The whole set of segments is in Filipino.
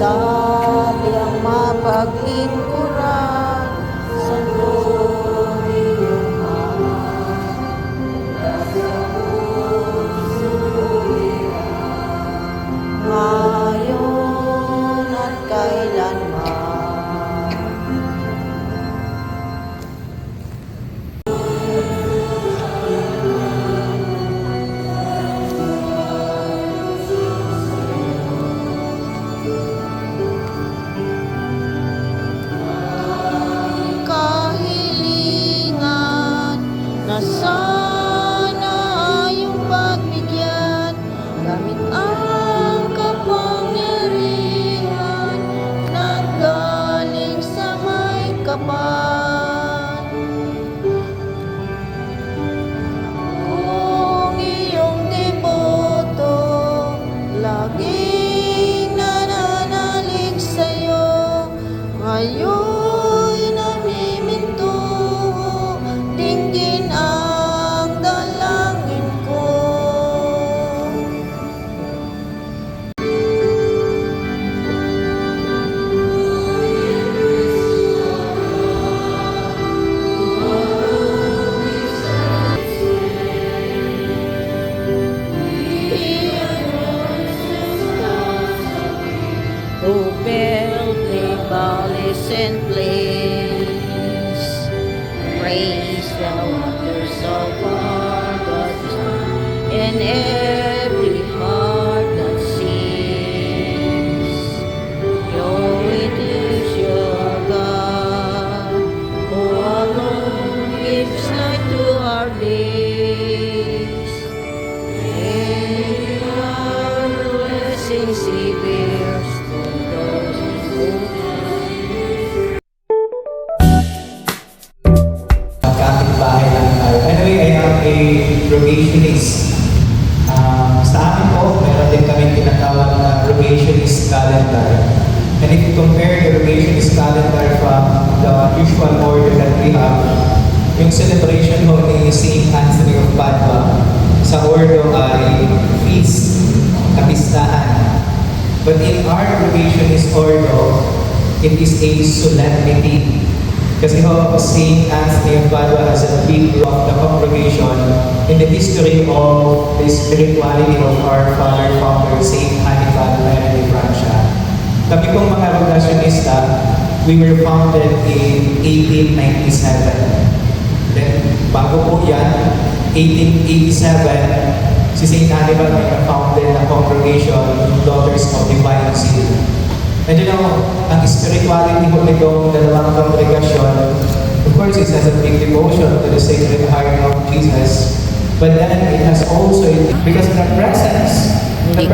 sabi ang mapaglingkuran, santo iyong ngayon at kailanman. Kahilingan na sana iyong pagbigyan, gamit ang kapangyarihan na galing sa may kapal. Kung iyong deboto, laging nananalig sa'yo, ngayon namiminto, dinggin ang dalangin ko. Who built the palace and place, praise the wonders of our God, in every heart that sings. Glory to your God, who alone gives light to our days. And our blessings He bears to those who Kapit-bahay lang tayo. Anyway, I am a probationist. Sa amin po, meron din kami tinatawag na probationist calendar. And if you compare the probationist calendar from the usual order that we have, yung celebration ho ni St. Anthony of Padua sa ordo ay feast, kapistahan. But in our probationist ordo, it is a solemnity. Kasi ho, St. Anthony of Padua has a big role of the congregation in the history of the spirituality of our father founder, St. Hannibal Mary de Francia. Kami pong mga rogationista, we were founded in 1897. Then, bago po yan, 1887, si St. Hannibal may na-founded na congregation, Daughters of Divine Zeal. And you know, ang spirituality ko nitong dalawang congregation, of course, it has a big devotion to the Sacred Heart of Jesus. But then it has also, because the presence of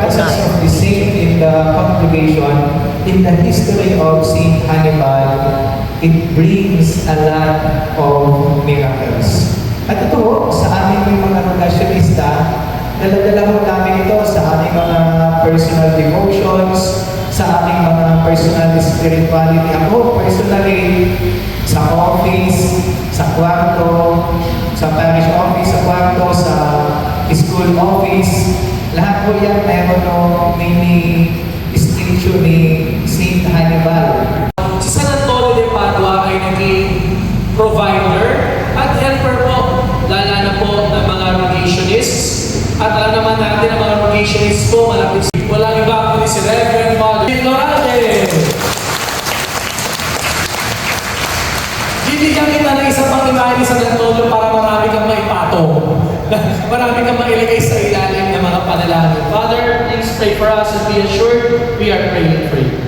the saint in the congregation, in the history of Saint Hannibal, it brings a lot of miracles. At ito, sa aming mga rogationista, dala-dala ko namin ito sa aming mga personal devotions, sa aming mga personal spirituality. Ako, personally, sa office, sa kwarto, sa parish office, sa kwarto, sa school office, lahat po yan meron ng mini statue ni Saint Hannibal. Si San Antonio de Padua ay naging provider at helper po, lalo na po ng mga rogationists. At alam naman natin ang mga rogationists po, malapit walang iba po ni si Reverend Father Ignorante. Bibigyan kita ng isang pang-imahe ni San Antonio para marami kang maipatong. Marami kang mailagay sa ilalim ng mga panalangin. Father, please pray for us and be assured we are praying for you.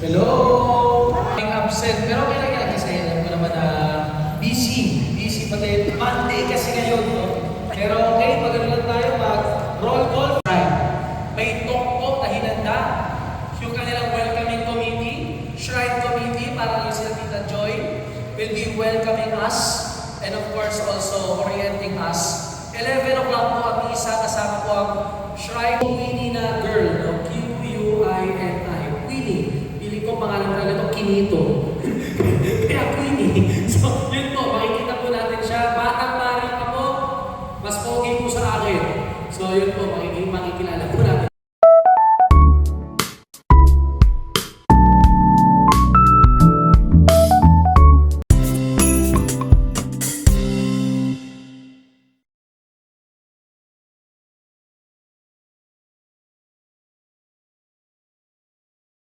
Hello! I'm absent, pero okay lang yan kasi alam ko naman na busy pa tayo. Monday kasi ngayon, no? Pero okay, pag lang tayo, mag-roll call. May talk po na hinanda yung kanilang welcoming committee. us, and of course also orienting us. 11 o'clock po ang isa, kasama po ang Shrine Queenie na girl, no? Q-U-I-N-I. Queenie. Pili ko pangalan talaga ito, Kinito. Kaya Queenie. So, yun po, makikita po natin siya. Batang-bari pa po, mas pogi po sa akin. So, yun po, makikilala